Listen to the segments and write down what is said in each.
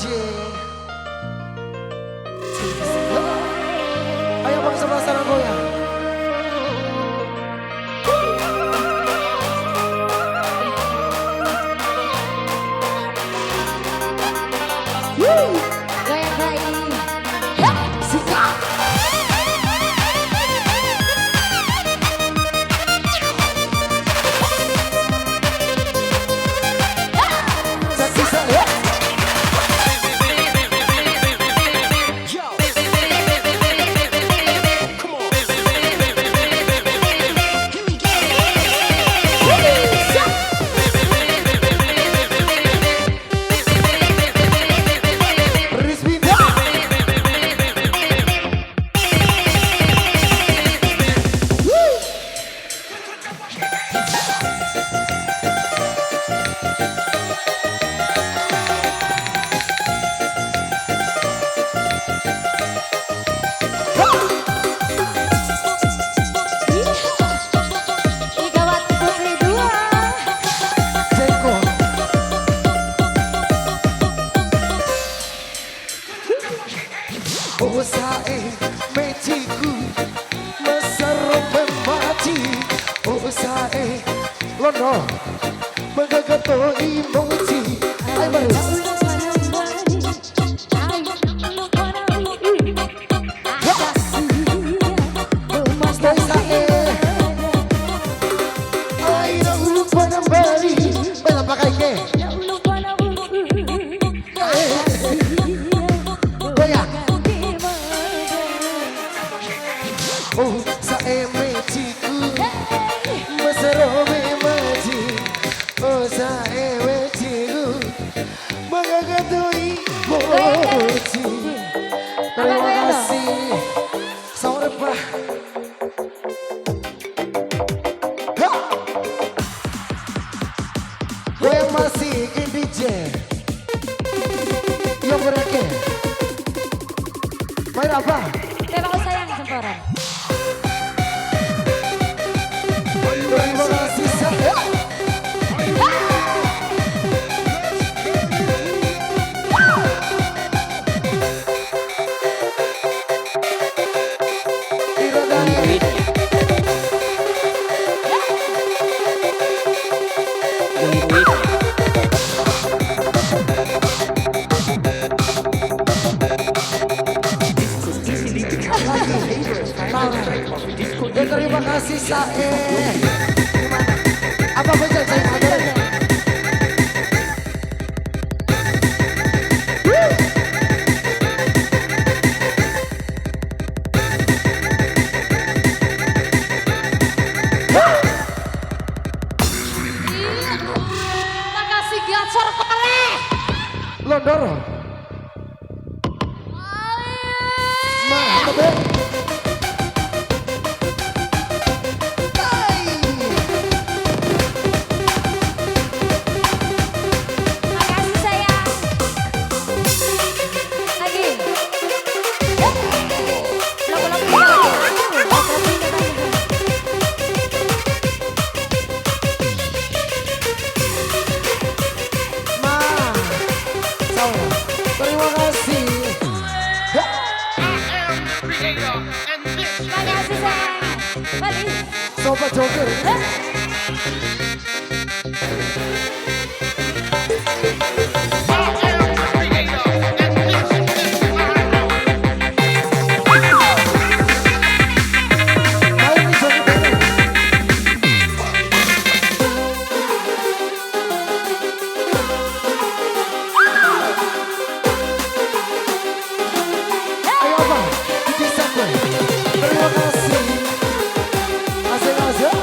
Ayo bangsa bangsa goyang. Goyang bayi. Suka. Usahae meciku mesero memati. Usahae lono megagato emoji. Ayo baris. Oh, saya meciku mesero memaji. Oh, saya meciku mengagatui emoji. Terima kasih. Sore Pak. Gue yang masih in DJ. Yang berakhir. Main apa? Tembak sayang sempurna. Terima kasih saya. Terima kasih Sae. Apa betul saya ada? Makasih gacor kali. Londoro. Mantap ya. Terima kasih. Makasih sayang. Balik. Sobat Joker. Terima kasih. Asik-asik.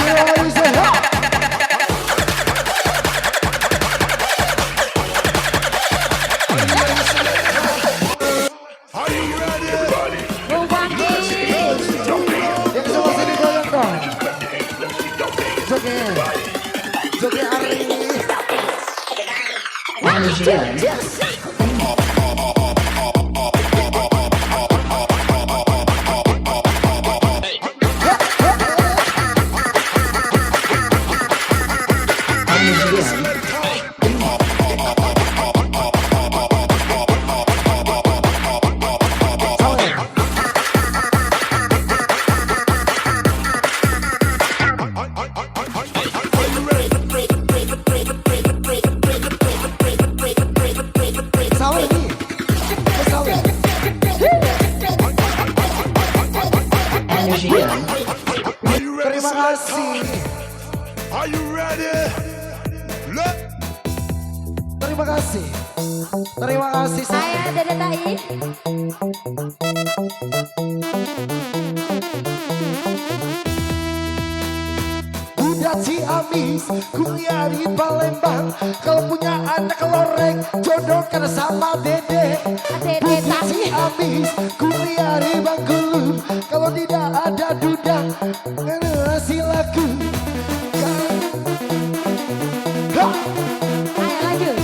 Everybody say ha. Go Bangki. Yang sebelah sini goyang dong. Joget. Joget Ari. Sawah ini. Sawah. Terima kasih. Are you ready? Look. Terima kasih. Terima kasih. Saya Dede Tai. Udah Ciamis, kuliah di Palembang. Kalau punya anak lorek, jodohkan sama Dede. Dede Udah Tai. Ciamis, kuliah di Bengkulu. Kalau tidak ada duda, ngasih lagu. Ha! Ayo lanjut.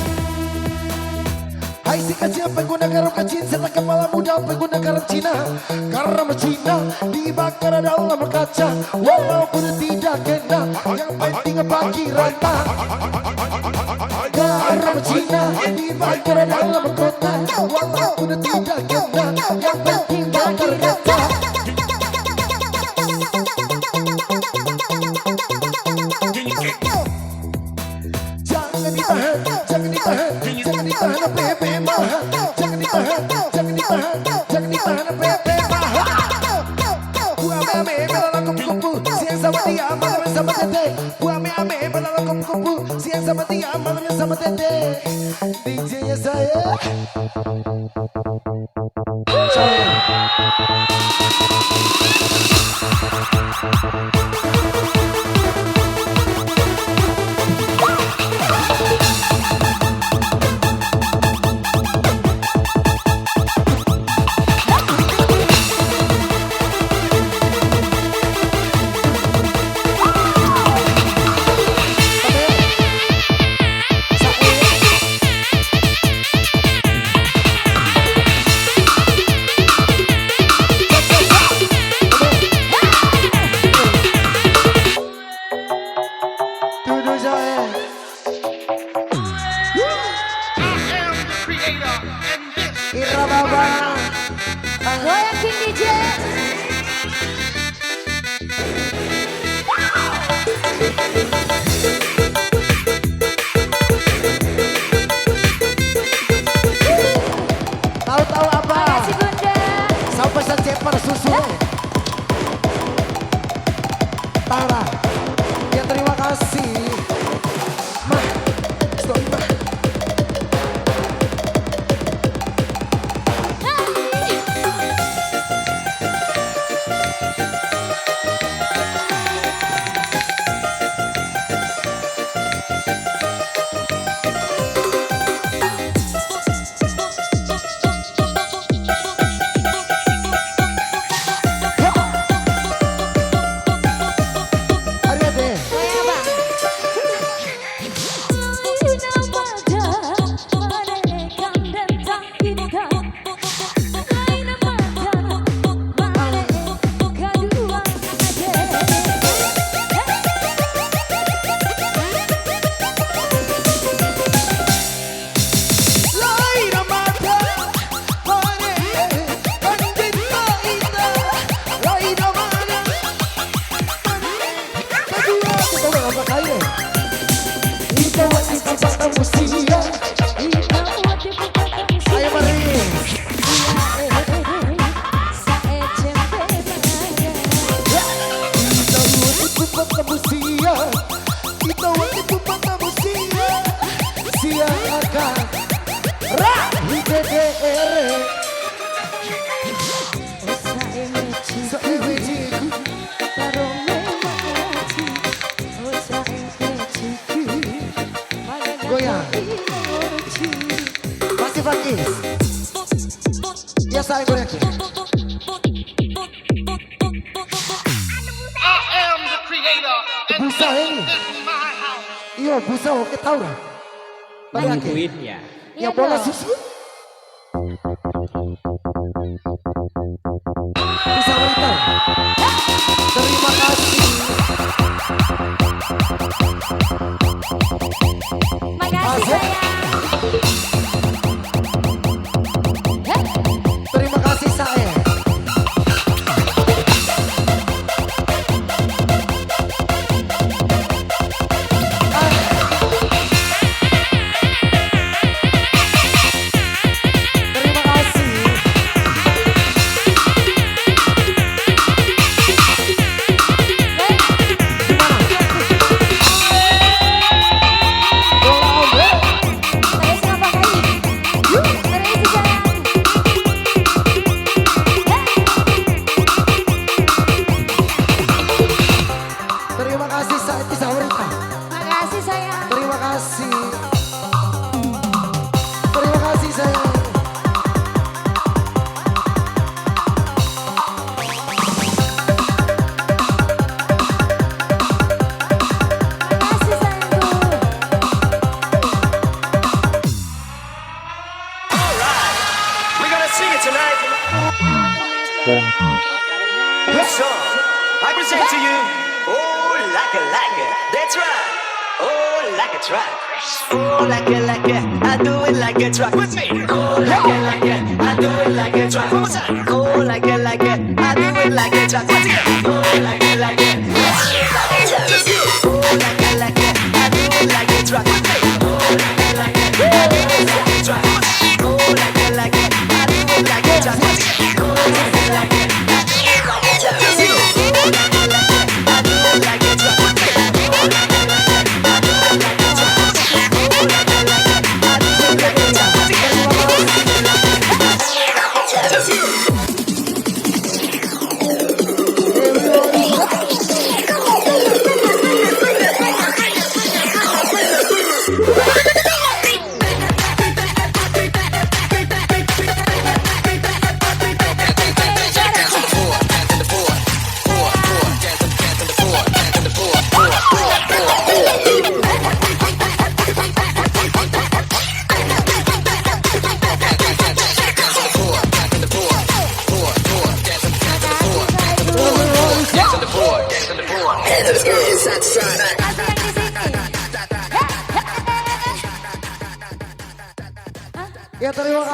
Hai si kecil pengguna garam kecil serta kepala muda pengguna garam Cina. Garam Cina dibakar dalam kaca walaupun tidak kena, yang penting bagi rata. Garam Cina dibakar dalam kota walaupun tidak kena, yang penting bagi rata. Jangan ditahan, jangan ditahan, jangan ditahan, bebe mahal. Jangan ditahan, jangan ditahan, jangan ditahan, bebe mahal. Buah ame belalang kupu-kupu, siang sama dia, malamnya sama tete. Buah ame belalang kupu-kupu, siang sama dia, malamnya sama tete. DJ-nya saya. Duduk saya. Ira Baba. Goyang King DJ. Tahu-tahu apa? Si Bunda. Sampai secepar susu. Tara. Ya terima kasih. Mah. Stop, mah. CDR. Goyang. Masih Fakis. Ya saya goyang. Busa ini. Iya, busa oke tahu lah. Bagi duit ya. Ya bola susu. Bisa wanita. Terima kasih. Makasih sayang. Terima kasih saya. Terima kasih. Terus ngapa kali? Terus sayang. Terima kasih saya bisa wanita. Makasih sayang. Terima kasih. Terima kasih saya. Makasih sayangku. We're gonna sing it tonight. This song I present to you. Oh, like a, that's right. Oh, like a track. Oh, like a, I do it like a track. With me. Oh, like a, I do it like a track. One more time. Oh, like a, I do it like a track. Once again. Oh, like a, I do it like a track. Oh, like a, I do it like a track. With me. Oh, like a, I do it like a track. Oh, like a, I do it like a track. Once again. Oh, like a, I do it like a track. Ya terima kasih.